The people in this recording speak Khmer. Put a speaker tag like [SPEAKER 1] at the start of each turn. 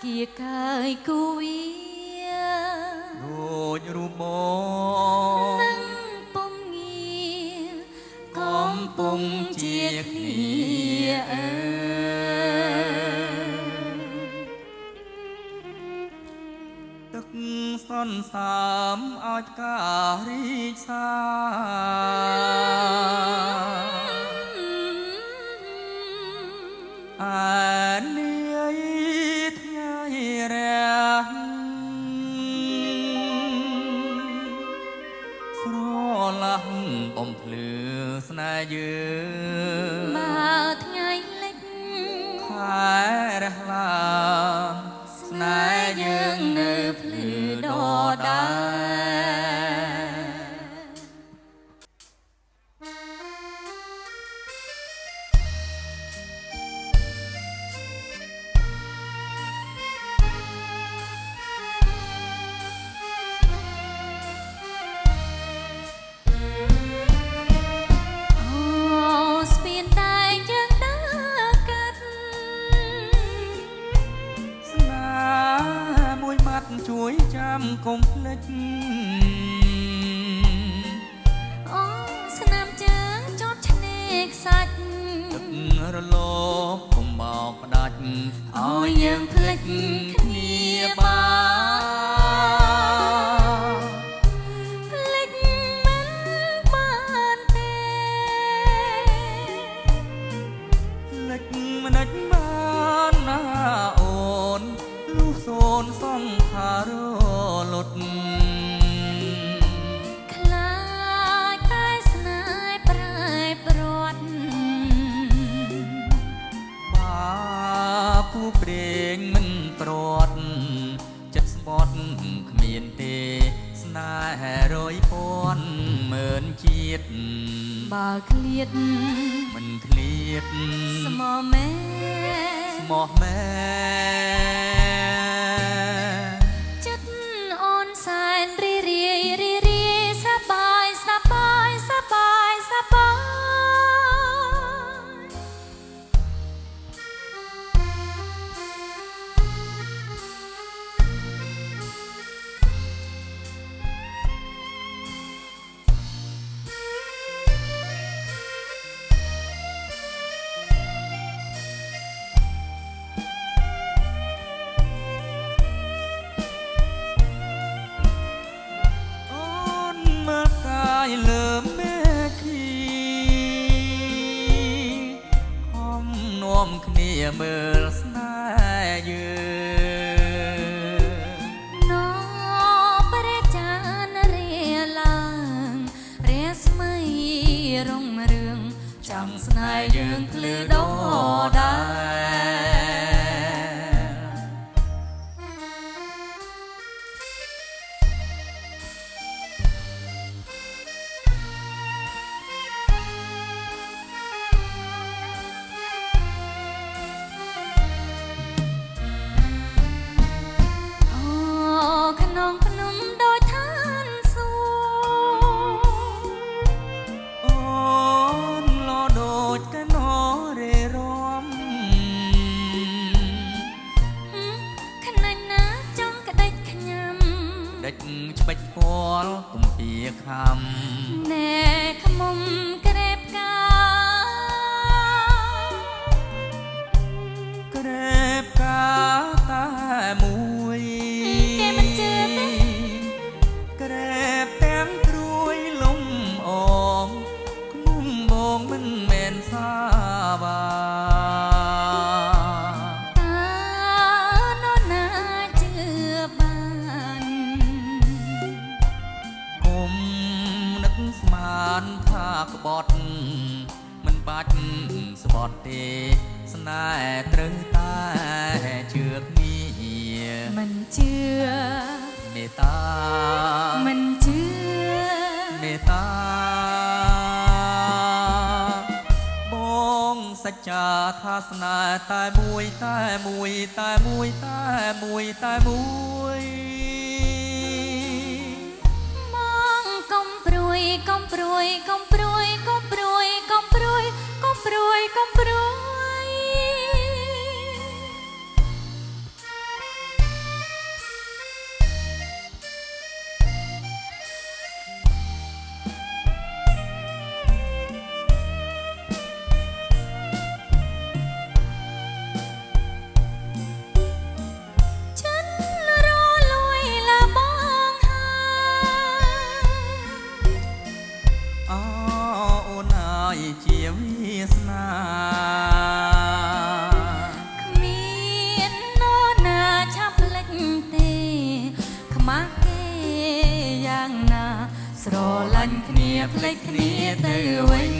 [SPEAKER 1] គៀកាយគូវា
[SPEAKER 2] ដូចរូបបង
[SPEAKER 1] នឹងពុំងារ
[SPEAKER 2] កំពុងជាគ្នាទឹកសន្សាមឲ្យផ្ការីកសាអានាយថ្ងៃរះស្រឡាស់បំភ្លឺស្នេហ៍យើង
[SPEAKER 1] បើថ្ងៃលិច
[SPEAKER 2] ខែរះឡើងស្នេហ៍យើងនៅភ្លឺដដែលជួយចាំកុំភ្លេច
[SPEAKER 1] អូស្នាមជើងចត់ឆ្នេរខ្សាច់
[SPEAKER 2] ទឹករលកកុំបោកផ្ដាច់ឲ្យយើងភ្លេចគ្នាបាន
[SPEAKER 1] ភ្លេចមិនបានទេ
[SPEAKER 2] ភ្លេចមិនបានណាអូនលុះសូនសង្ខារលត់
[SPEAKER 1] ខ្លាចតែស្នេហ៍ប្រែប្រត់
[SPEAKER 2] បាពូព្រេងមិនព្រាត់ចិត្តស្បត់គ្មានទេស្នេហ៍រយពាន់ម៉ឺនជាតិ
[SPEAKER 1] បើឃ្លាត
[SPEAKER 2] មិនឃ្លាត
[SPEAKER 1] ស្មោះមែ
[SPEAKER 2] ស្មោះមែ
[SPEAKER 1] ចិត្តអូនសែនរីរាយសប្បាយសប្បាយសប្បាយសប្បាយ
[SPEAKER 2] លើមេឃីខំនាំគ្នាមើលស្នេហ៍យើង
[SPEAKER 1] ណព្រះចានរាឡើងរាស្មីរុងរឿង
[SPEAKER 2] ចាំស្នេហ៍យើងភ្លឺដដែល
[SPEAKER 1] ភ្នំដូចឋានសួគ៌
[SPEAKER 2] អូនលោដូចកណោរេរំ
[SPEAKER 1] ខ្នាញ់ណាចង់ក្តិចខ្ញាំ
[SPEAKER 2] ដេចច្បិចផ្ពាល់គំពីខំ
[SPEAKER 1] ណែខ្មុំក្រេបកា
[SPEAKER 2] ក្រេបកាតែមួយ
[SPEAKER 1] គេមិនជឿទេ
[SPEAKER 2] ក្រេបទាំងត្រួយលំអងឃ្មុំបងមិនមែនសាបា
[SPEAKER 1] តានរណាជឿបាន
[SPEAKER 2] គុំនឹកស្មានថាក្បត់មិនបាច់ស្បត់ទេស្នេហ៍ត្រូវតែជឿគ្នា
[SPEAKER 1] មិនជឿ
[SPEAKER 2] មេត្តា
[SPEAKER 1] មិនជឿ
[SPEAKER 2] មេត្តាបងសច្ចាថាស្នេហ៍តែមួយតែមួយតែមួយតែមួយតែមួយ
[SPEAKER 1] មកកុំព្រួយកុំព្រួយកុំព្រួយកុំព្រួយកុំព្រួយកុំព្រួយកុំព្រួយ
[SPEAKER 2] យជាវាសនា
[SPEAKER 1] គ្មាននរណាឆាប់ភ្លេចទេខ្មាស់គេយ៉ាងណាស្រឡាញ់គ្នាភ្លេចគ្នាទៅវិញ